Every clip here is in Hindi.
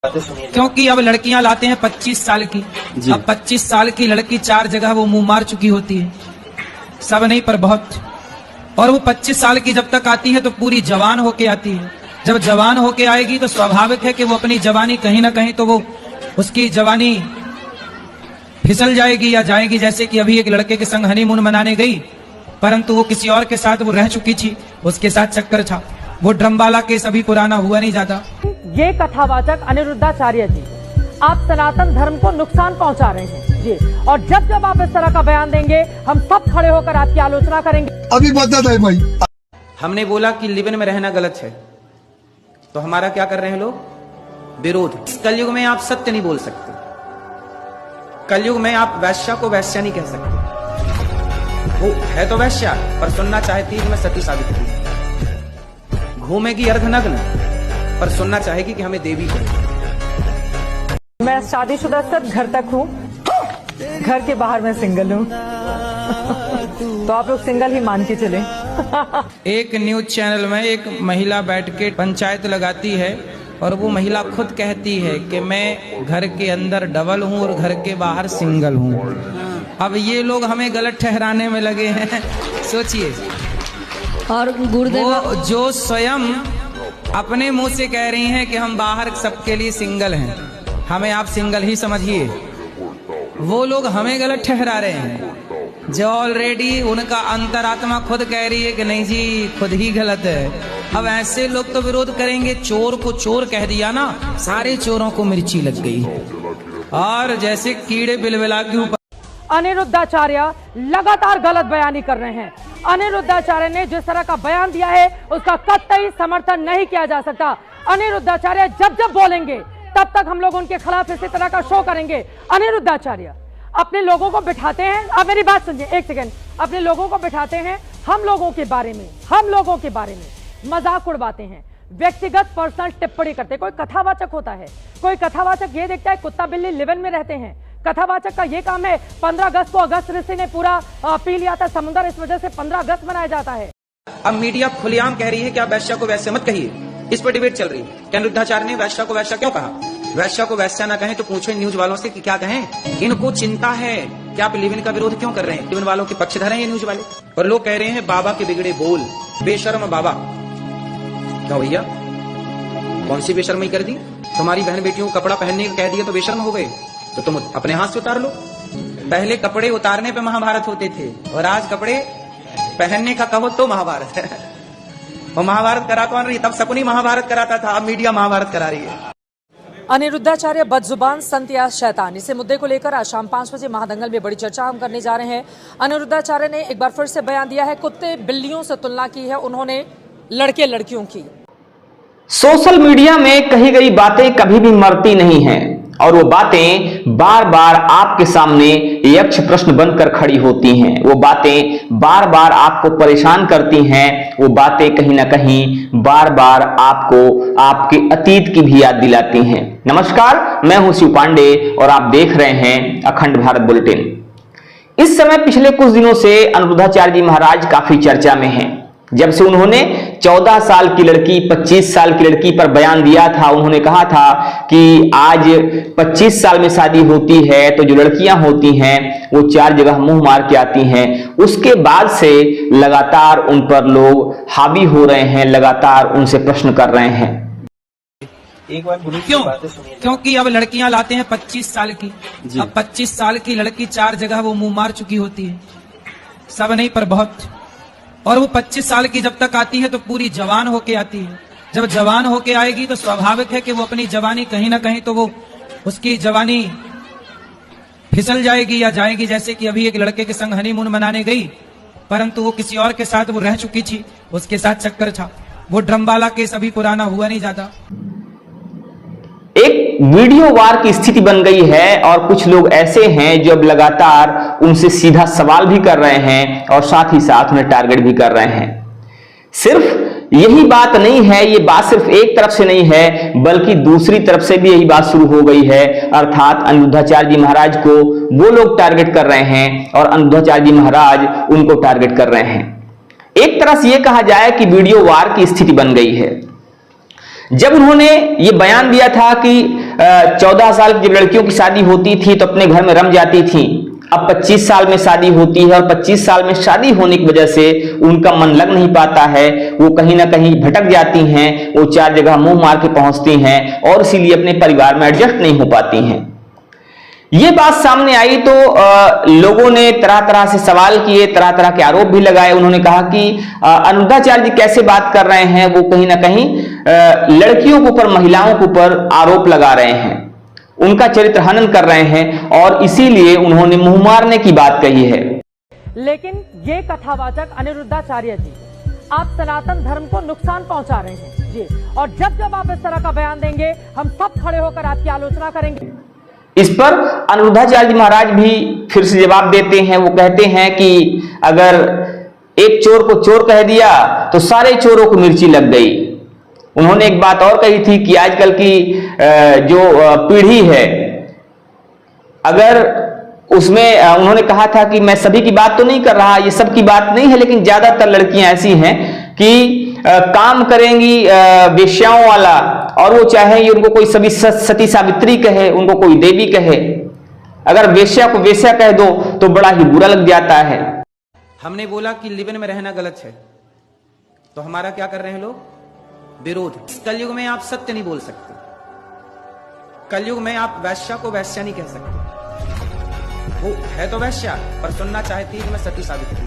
क्योंकि अब लड़कियां लाते हैं 25 साल की। अब 25 साल की लड़की 4 जगह वो मुंह मार चुकी होती है, सब नहीं पर बहुत। और वो 25 साल की जब तक आती है तो पूरी जवान होके आती है। जब जवान होके आएगी तो स्वाभाविक है कि वो अपनी जवानी कहीं ना कहीं तो वो उसकी जवानी फिसल जाएगी या जाएगी। जैसे कि अभी एक लड़के के संग हनीमून मनाने गई, परंतु वो किसी और के साथ वो रह चुकी थी, उसके साथ चक्कर था। वो ड्रमवाला केस अभी पुराना हुआ नहीं जाता। ये कथावाचक अनिरुद्धाचार्य जी, आप सनातन धर्म को नुकसान पहुंचा रहे हैं जी, और जब जब आप इस तरह का बयान देंगे हम सब खड़े होकर आपकी आलोचना करेंगे। अभी बता है भाई, हमने बोला कि लिव इन में रहना गलत है, तो हमारा क्या कर रहे हैं लोग? विरोध। इस कलयुग में आप सत्य नहीं बोल सकते, कलयुग में आप वैश्या को वैश्या नहीं कह सकते। वो है तो वैश्या, पर सुनना चाहती है कि मैं सती साबित करूं। घूमेगी अर्धनग्न, पर सुनना चाहेगी कि हमें देवी करो। मैं शादीशुदा सब घर तक हूँ, घर के बाहर मैं सिंगल हूँ। तो आप लोग सिंगल ही मान के चले। एक न्यूज चैनल में एक महिला बैठ के पंचायत लगाती है और वो महिला खुद कहती है कि मैं घर के अंदर डबल हूँ और घर के बाहर सिंगल हूँ। अब ये लोग हमें गलत ठहराने में लगे हैं, सोचिए। और गुरुदेव वो जो स्वयं अपने मुंह से कह रही हैं कि हम बाहर सबके लिए सिंगल हैं, हमें आप सिंगल ही समझिए, वो लोग हमें गलत ठहरा रहे हैं। जो ऑलरेडी उनका अंतरात्मा खुद कह रही है कि नहीं जी खुद ही गलत है। अब ऐसे लोग तो विरोध करेंगे। चोर को चोर कह दिया ना, सारे चोरों को मिर्ची लग गई, और जैसे कीड़े बिलबिला के ऊपर। अनिरुद्धाचार्य लगातार गलत बयानी कर रहे हैं। अनिरुद्धाचार्य ने जिस तरह का बयान दिया है उसका कतई समर्थन नहीं किया जा सकता। अनिरुद्धाचार्य जब जब बोलेंगे तब तक हम लोग उनके खिलाफ इसी तरह का शो करेंगे। अनिरुद्धाचार्य अपने लोगों को बिठाते हैं, अब मेरी बात सुनिए एक सेकेंड, अपने लोगों को बिठाते हैं, हम लोगों के बारे में मजाक उड़वाते हैं, व्यक्तिगत पर्सनल टिप्पणी करते हैं। कोई कथावाचक होता है, कोई कथावाचक ये देखता है कुत्ता बिल्ली लिव इन में रहते हैं। कथावाचक का ये काम है। 15 अगस्त को अगस्त ऋषि ने पूरा पी लिया था समुद्र, इस वजह से 15 अगस्त मनाया जाता है। अब मीडिया खुलेआम कह रही है कि आप वैश्या को वैश्या मत कहिए, इस पर डिबेट चल रही है कि अनिरुद्धाचार्य ने वैश्या को वैश्या क्यों कहा। वैश्या को वैश्या ना कहें तो पूछो न्यूज वालों से कि क्या कहें। इनको चिंता है कि आप लिव इन का विरोध क्यों कर रहे हैं। लिव इन वालों के पक्षधर हैं ये न्यूज वाले। और लोग कह रहे हैं बाबा के बिगड़े बोल, बेशर्म बाबा। क्या भैया, कौन सी बेशर्मी कर दी? तुम्हारी बहन बेटियों को कपड़ा पहनने को कह दिया तो बेशर्म हो गए, तो तुम अपने हाथ से उतार लो। पहले कपड़े उतारने पे महाभारत होते थे, और आज कपड़े पहनने का कहो तो महाभारत है। और महाभारत करा कौन रही? तब शकुनी महाभारत कराता था, अब मीडिया महाभारत करा रही है। अनिरुद्धाचार्य बदजुबान संत या शैतान, इसी मुद्दे को लेकर आज शाम 5 बजे महादंगल में बड़ी चर्चा हम करने जा रहे हैं। अनिरुद्धाचार्य ने एक बार फिर से बयान दिया है, कुत्ते बिल्लियों से तुलना की है उन्होंने लड़के लड़कियों की। सोशल मीडिया में कही गई बातें कभी भी मरती नहीं हैं, और वो बातें बार बार आपके सामने यक्ष प्रश्न बनकर खड़ी होती हैं। वो बातें बार बार आपको परेशान करती हैं। वो बातें कहीं ना कहीं बार बार आपको आपके अतीत की भी याद दिलाती हैं। नमस्कार, मैं हूं शिव पांडे और आप देख रहे हैं अखंड भारत बुलेटिन। इस समय पिछले कुछ दिनों से अनिरुद्धाचार्य जी महाराज काफी चर्चा में हैं। जब से उन्होंने 14 साल की लड़की 25 साल की लड़की पर बयान दिया था, उन्होंने कहा था कि आज 25 साल में शादी होती है तो जो लड़कियां होती हैं वो 4 जगह मुंह मार के आती हैं। उसके बाद से लगातार उन पर लोग हावी हो रहे हैं, लगातार उनसे प्रश्न कर रहे हैं। एक बार क्यों? क्योंकि अब लड़कियां लाते हैं 25 साल की। अब 25 साल की लड़की 4 जगह वो मुंह मार चुकी होती है, सब नहीं पर बहुत। और वो 25 साल की जब तक आती है तो पूरी जवान होके आती है। जब जवान होके आएगी तो स्वाभाविक है कि वो अपनी जवानी कहीं ना कहीं तो वो उसकी जवानी फिसल जाएगी या जाएगी। जैसे कि अभी एक लड़के के संग हनीमून मनाने गई, परंतु वो किसी और के साथ वो रह चुकी थी, उसके साथ चक्कर था। वो ड्रमवाला केस अभी पुराना हुआ नहीं जाता। एक वीडियो वार की स्थिति बन गई है, और कुछ लोग ऐसे हैं जो अब लगातार उनसे सीधा सवाल भी कर रहे हैं और साथ ही साथ उन्हें टारगेट भी कर रहे हैं। सिर्फ यही बात नहीं है, ये बात सिर्फ एक तरफ से नहीं है, बल्कि दूसरी तरफ से भी यही बात शुरू हो गई है। अर्थात अनिरुद्धाचार्य जी महाराज को वो लोग टारगेट कर रहे हैं और अनिरुद्धाचार्य जी महाराज उनको टारगेट कर रहे हैं। एक तरह से यह कहा जाए कि वीडियो वार की स्थिति बन गई है। जब उन्होंने ये बयान दिया था कि 14 साल की जब लड़कियों की शादी होती थी तो अपने घर में रम जाती थी। अब 25 साल में शादी होती है और 25 साल में शादी होने की वजह से उनका मन लग नहीं पाता है, वो कहीं ना कहीं भटक जाती हैं, वो 4 जगह मुंह मार के पहुंचती हैं और इसीलिए अपने परिवार में एडजस्ट नहीं हो पाती हैं। ये बात सामने आई तो लोगों ने तरह तरह से सवाल किए, तरह तरह के आरोप भी लगाए। उन्होंने कहा कि अनिरुद्धाचार्य जी कैसे बात कर रहे हैं, वो कहीं ना कहीं लड़कियों के ऊपर, महिलाओं के ऊपर आरोप लगा रहे हैं, उनका चरित्र हनन कर रहे हैं और इसीलिए उन्होंने मुंह मारने की बात कही है। लेकिन ये कथावाचक अनिरुद्धाचार्य जी, आप सनातन धर्म को नुकसान पहुंचा रहे हैं जी, और जब जब आप इस तरह का बयान देंगे हम सब खड़े होकर आपकी आलोचना करेंगे। इस पर अनिरुद्धाचार्य जी महाराज भी फिर से जवाब देते हैं। वो कहते हैं कि अगर एक चोर को चोर कह दिया तो सारे चोरों को मिर्ची लग गई। उन्होंने एक बात और कही थी कि आजकल की जो पीढ़ी है, अगर उसमें उन्होंने कहा था कि मैं सभी की बात तो नहीं कर रहा, ये सब की बात नहीं है, लेकिन ज्यादातर लड़कियां ऐसी हैं कि काम करेंगी वेश्याओं वाला, और वो चाहे उनको कोई सभी सती सावित्री कहे, उनको कोई देवी कहे, अगर वेश्या को वेश्या कह दो तो बड़ा ही बुरा लग जाता है। हमने बोला कि लिव इन में रहना गलत है, तो हमारा क्या कर रहे हैं लोग? विरोध। इस कलयुग में आप सत्य नहीं बोल सकते, कलयुग में आप वैश्या को वैश्या नहीं कह सकते। वो है तो वैश्या, पर सुनना चाहती है कि मैं सती सावित्री।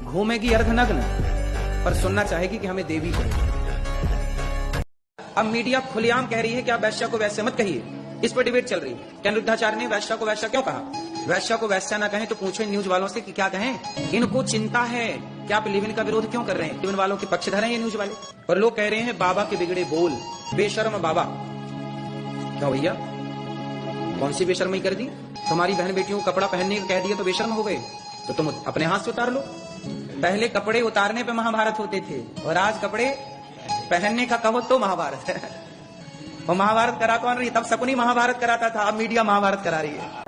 घूमेगी अर्धनग्न, पर सुनना चाहेगी कि हमें देवी कहे। अब मीडिया खुलेआम कह रही है कि आप वैश्या को वैश्या मत कहिए, इस पर डिबेट चल रही है कि अनिरुद्धाचार्य ने वैश्या को वैश्या क्यों कहा। वैश्या को वैश्या ना कहें तो पूछो न्यूज वालों से कि क्या कहें, इनको चिंता है कि आप लिव इन का विरोध क्यों कर रहे हैं। लिव इन वालों के पक्षधर हैं ये न्यूज वाले, और लोग कह रहे हैं बाबा के बिगड़े बोल, बेशर्म बाबा। क्या भैया, कौन सी बेशर्मी कर दी? तुम्हारी बहन बेटियों को कपड़ा पहनने का कह दिया तो बेशर्म हो गए, तो तुम अपने हाथ से उतार लो। पहले कपड़े उतारने पे महाभारत होते थे, और आज कपड़े पहनने का कहो तो महाभारत है। वो महाभारत करा कौन रही? तब शकुनी महाभारत कराता था, अब मीडिया महाभारत करा रही है।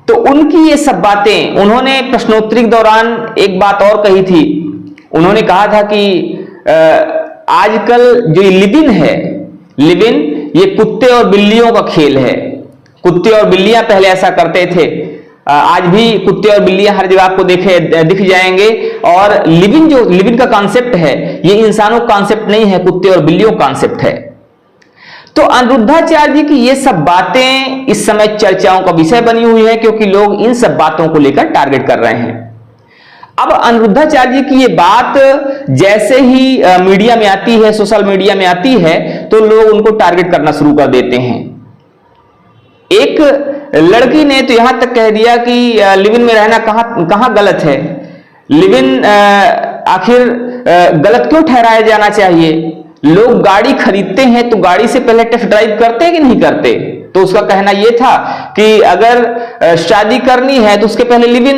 तो उनकी ये सब बातें, उन्होंने प्रश्नोत्तरी के दौरान एक बात और कही थी। उन्होंने कहा था कि आजकल जो लिव इन है, लिव इन ये कुत्ते और बिल्लियों का खेल है। कुत्ते और बिल्लियां पहले ऐसा करते थे, आज भी कुत्ते और बिल्लियां हर जगह आपको दिख जाएंगे। और लिव इन का कॉन्सेप्ट है, ये इंसानों का कॉन्सेप्ट नहीं है, कुत्ते और बिल्लियों का कॉन्सेप्ट है। तो अनिरुद्धाचार्य जी की ये सब बातें इस समय चर्चाओं का विषय बनी हुई है, क्योंकि लोग इन सब बातों को लेकर टारगेट कर रहे हैं। अब अनिरुद्धाचार्य जी की ये बात जैसे ही मीडिया में आती है, सोशल मीडिया में आती है, तो लोग उनको टारगेट करना शुरू कर देते हैं। एक लड़की ने तो यहां तक कह दिया कि लिव इन में रहना कहां गलत है, लिव इन आखिर गलत क्यों ठहराया जाना चाहिए। लोग गाड़ी खरीदते हैं तो गाड़ी से पहले टेस्ट ड्राइव करते हैं कि नहीं करते। तो उसका कहना यह था कि अगर शादी करनी है तो उसके पहले लिव इन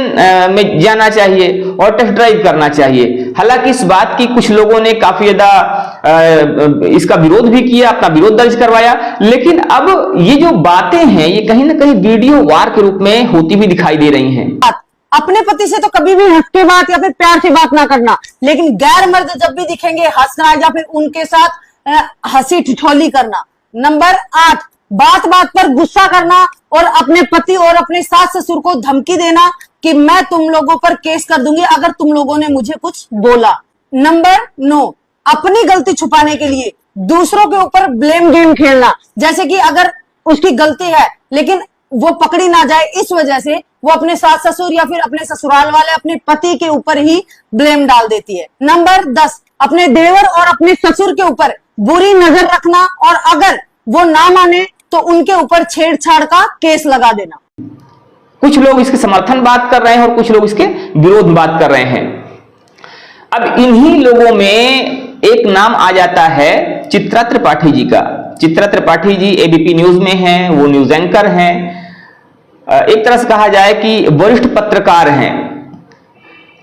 में जाना चाहिए और टेस्ट ड्राइव करना चाहिए। हालांकि इस बात की कुछ लोगों ने काफी ज्यादा इसका विरोध भी किया, अपना विरोध दर्ज करवाया। लेकिन अब ये जो बातें हैं ये कहीं ना कहीं वीडियो वार के रूप में होती हुई दिखाई दे रही हैं। अपने पति से तो कभी भी हंस के बात या फिर प्यार से बात ना करना, लेकिन गैर मर्द जब भी दिखेंगे हंसना या फिर उनके साथ हंसी ठिठोली करना। नंबर 8, बात बात पर गुस्सा करना और अपने पति और अपने सास ससुर को धमकी देना कि मैं तुम लोगों पर केस कर दूंगी अगर तुम लोगों ने मुझे कुछ बोला। नंबर 9, अपनी गलती छुपाने के लिए दूसरों के ऊपर ब्लेम गेम खेलना, जैसे कि अगर उसकी गलती है लेकिन वो पकड़ी ना जाए, इस वजह से वो अपने सास ससुर या फिर अपने ससुराल वाले अपने पति के ऊपर ही ब्लेम डाल देती है। नंबर 10, अपने देवर और अपने ससुर के ऊपर बुरी नजर रखना और अगर वो ना माने तो उनके ऊपर छेड़छाड़ का केस लगा देना। कुछ लोग इसके समर्थन बात कर रहे हैं और कुछ लोग इसके विरोध बात कर रहे हैं। अब इन्हीं लोगों में एक नाम आ जाता है चित्रा त्रिपाठी जी का। चित्रा त्रिपाठी जी एबीपी न्यूज में हैं, वो न्यूज एंकर हैं, एक तरह से कहा जाए कि वरिष्ठ पत्रकार हैं।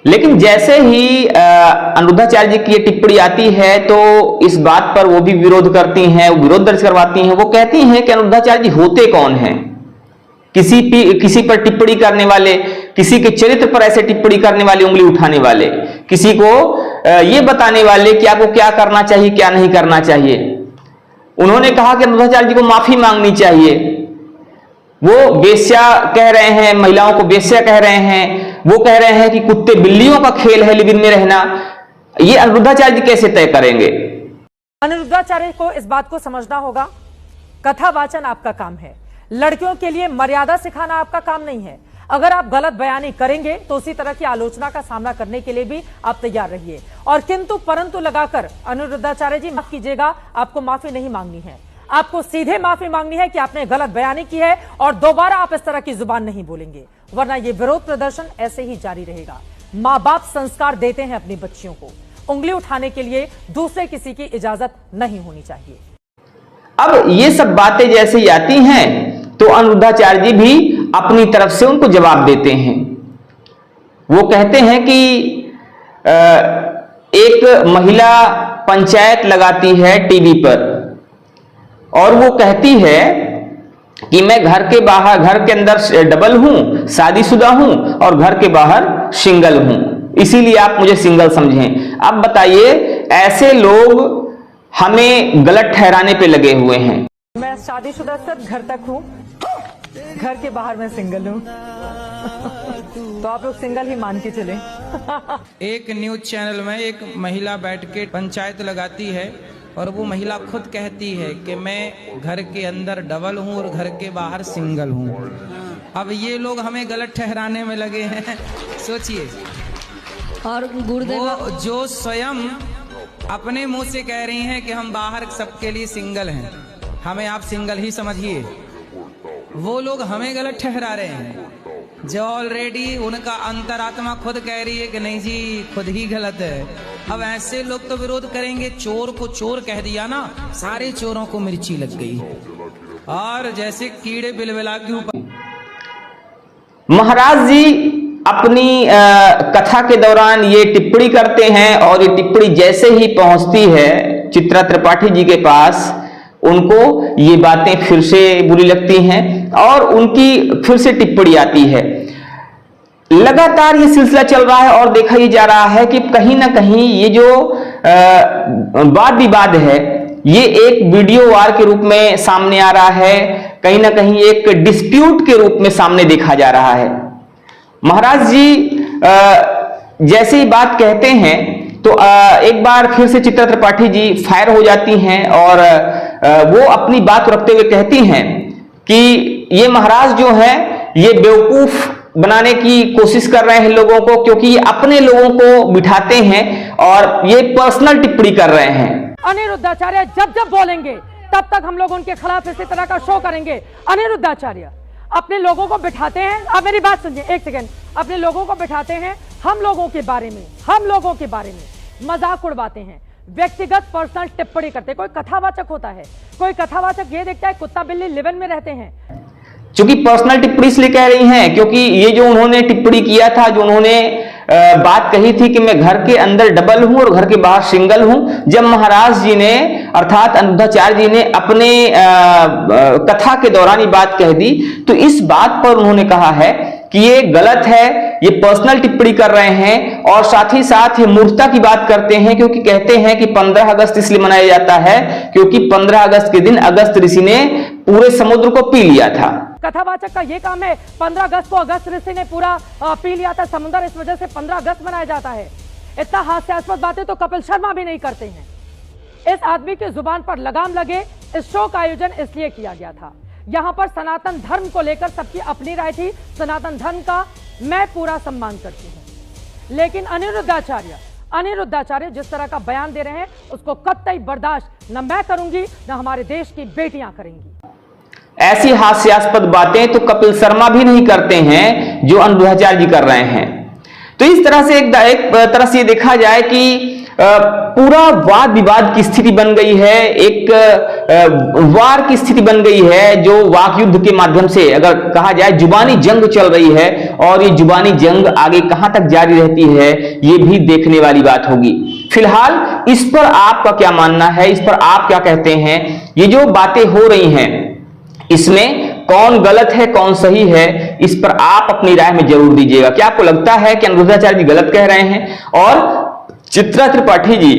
लेकिन जैसे ही अनिरुद्धाचार्य जी की ये टिप्पणी आती है तो इस बात पर वो भी विरोध करती हैं, विरोध दर्ज करवाती हैं। वो कहती हैं कि अनिरुद्धाचार्य जी होते कौन हैं, किसी पर टिप्पणी करने वाले, किसी के चरित्र पर ऐसे टिप्पणी करने वाले, उंगली उठाने वाले, किसी को ये बताने वाले कि आपको क्या करना चाहिए क्या नहीं करना चाहिए। उन्होंने कहा कि अनुराधाचार्य जी को माफी मांगनी चाहिए। वो वेश्या कह रहे हैं, महिलाओं को वेश्या कह रहे हैं, वो कह रहे हैं कि कुत्ते बिल्लियों का खेल है लिव इन में रहना। ये अनुरुद्धाचार्य जी कैसे तय करेंगे? अनुरुद्धाचार्य को इस बात को समझना होगा, कथा वाचन आपका काम है, लड़कियों के लिए मर्यादा सिखाना आपका काम नहीं है। अगर आप गलत बयानी करेंगे तो उसी तरह की आलोचना का सामना करने के लिए भी आप तैयार रहिए। और किंतु परंतु लगाकर अनुरुद्धाचार्य जी माफ कीजिएगा, आपको माफी नहीं मांगनी है, आपको सीधे माफी मांगनी है कि आपने गलत बयानी की है और दोबारा आप इस तरह की जुबान नहीं बोलेंगे, वरना ये विरोध प्रदर्शन ऐसे ही जारी रहेगा। मां बाप संस्कार देते हैं अपनी बच्चियों को, उंगली उठाने के लिए दूसरे किसी की इजाजत नहीं होनी चाहिए। अब ये सब बातें जैसे ही आती हैं तो अनुरुद्धाचार्य जी भी अपनी तरफ से उनको जवाब देते हैं। वो कहते हैं कि एक महिला पंचायत लगाती है टीवी पर और वो कहती है कि मैं घर के बाहर, घर के अंदर डबल हूं, शादीशुदा हूं और घर के बाहर सिंगल हूं, इसीलिए आप मुझे सिंगल समझें। अब बताइए, ऐसे लोग हमें गलत ठहराने पे लगे हुए हैं। मैं शादीशुदा सिर्फ घर तक हूं, घर के बाहर मैं सिंगल हूं। तो आप लोग सिंगल ही मान के चलें। एक न्यूज चैनल में एक महिला बैठ के पंचायत लगाती है और वो महिला खुद कहती है कि मैं घर के अंदर डबल हूँ और घर के बाहर सिंगल हूँ। अब ये लोग हमें गलत ठहराने में लगे हैं। सोचिए, और गुरुदेव वो जो स्वयं अपने मुंह से कह रही हैं कि हम बाहर सबके लिए सिंगल हैं, हमें आप सिंगल ही समझिए, वो लोग हमें गलत ठहरा रहे हैं, जो ऑलरेडी उनका अंतरात्मा खुद कह रही है कि नहीं जी खुद ही गलत है। अब ऐसे लोग तो विरोध करेंगे। चोर को चोर कह दिया ना, सारे चोरों को मिर्ची लग गई और जैसे कीड़े बिलबिला के ऊपर। महाराज जी अपनी कथा के दौरान ये टिप्पणी करते हैं और ये टिप्पणी जैसे ही पहुंचती है चित्रा त्रिपाठी जी के पास, उनको ये बातें फिर से बुरी लगती हैं और उनकी फिर से टिप्पणी आती है। लगातार ये सिलसिला चल रहा है और देखा ही जा रहा है कि कहीं ना कहीं ये जो वाद विवाद है ये एक वीडियो वार के रूप में सामने आ रहा है, कहीं ना कहीं एक डिस्प्यूट के रूप में सामने देखा जा रहा है। महाराज जी जैसे ही बात कहते हैं तो एक बार फिर से चित्रा त्रिपाठी जी फायर हो जाती हैं और वो अपनी बात रखते हुए कहती हैं कि ये महाराज जो है ये बेवकूफ बनाने की कोशिश कर रहे हैं लोगों को, क्योंकि ये अपने लोगों को बिठाते हैं और ये पर्सनल टिप्पणी कर रहे हैं। अनिरुद्धाचार्य जब जब बोलेंगे तब तक हम लोग उनके खिलाफ इसी तरह का शो करेंगे। अनिरुद्धाचार्य अपने लोगों को बिठाते हैं, आप मेरी बात सुनिए एक सेकेंड, अपने लोगों को बिठाते हैं, हम लोगों के बारे में मजाक उड़वाते हैं, व्यक्तिगत पर्सनल टिप्पणी करते हैं। कोई कथावाचक होता है, कोई कथावाचक ये देखता है कुत्ता बिल्ली लिव इन में रहते हैं। चूंकि पर्सनल टिप्पणी इसलिए कह रही हैं क्योंकि ये जो उन्होंने टिप्पणी किया था, जो उन्होंने बात कही थी कि मैं घर के अंदर डबल हूं और घर के बाहर सिंगल हूं, जब महाराज जी ने अर्थात अनुरुद्धाचार्य जी ने अपने कथा के दौरान ये बात कह दी, तो इस बात पर उन्होंने कहा है कि ये गलत है, ये पर्सनल टिप्पणी कर रहे हैं और साथ ही साथ ये मूर्खता की बात करते हैं, क्योंकि कहते हैं कि 15 अगस्त इसलिए मनाया जाता है क्योंकि 15 अगस्त के दिन अगस्त ऋषि ने पूरे समुद्र को पी लिया था। कथावाचक का ये काम है, 15 अगस्त को अगस्त ऋषि ने पूरा पी लिया था समुद्र, इस वजह से 15 अगस्त मनाया जाता है। इतना हास्यास्पद बातें तो कपिल शर्मा भी नहीं करते हैं। इस आदमी की जुबान पर लगाम लगे। इस शो का आयोजन इसलिए किया गया था, यहाँ पर सनातन धर्म को लेकर सबकी अपनी राय थी, सनातन धर्म का मैं पूरा सम्मान करती हूँ, लेकिन अनिरुद्धाचार्य जिस तरह का बयान दे रहे हैं उसको कतई बर्दाश्त न मैं करूंगी न हमारे देश की बेटियां करेंगी। ऐसी हास्यास्पद बातें तो कपिल शर्मा भी नहीं करते हैं जो अनुरुद्धाचार्य जी कर रहे हैं। तो इस तरह से एक तरह से देखा जाए कि पूरा वाद विवाद की स्थिति बन गई है, एक वार की स्थिति बन गई है, जो वाक युद्ध के माध्यम से अगर कहा जाए जुबानी जंग चल रही है और ये जुबानी जंग आगे कहां तक जारी रहती है ये भी देखने वाली बात होगी। फिलहाल इस पर आपका क्या मानना है, इस पर आप क्या कहते हैं? ये जो बातें हो रही हैं इसमें कौन गलत है कौन सही है, इस पर आप अपनी राय में जरूर दीजिएगा। क्या आपको लगता है कि अनुरुद्धाचार्य जी गलत कह रहे हैं और चित्रा त्रिपाठी जी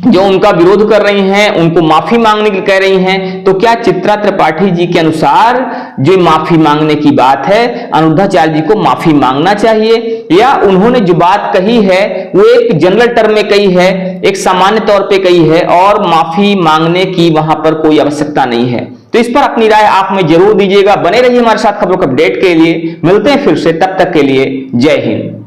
जो उनका विरोध कर रही हैं उनको माफी मांगने के लिए कह रही हैं, तो क्या चित्रा त्रिपाठी जी के अनुसार जो माफी मांगने की बात है अनिरुद्धाचार्य जी को माफी मांगना चाहिए, या उन्होंने जो बात कही है वो एक जनरल टर्म में कही है, एक सामान्य तौर पे कही है और माफी मांगने की वहां पर कोई आवश्यकता नहीं है? तो इस पर अपनी राय आप में जरूर दीजिएगा। बने रहिए हमारे साथ खबरों के अपडेट के लिए। मिलते हैं फिर से, तब तक के लिए जय हिंद।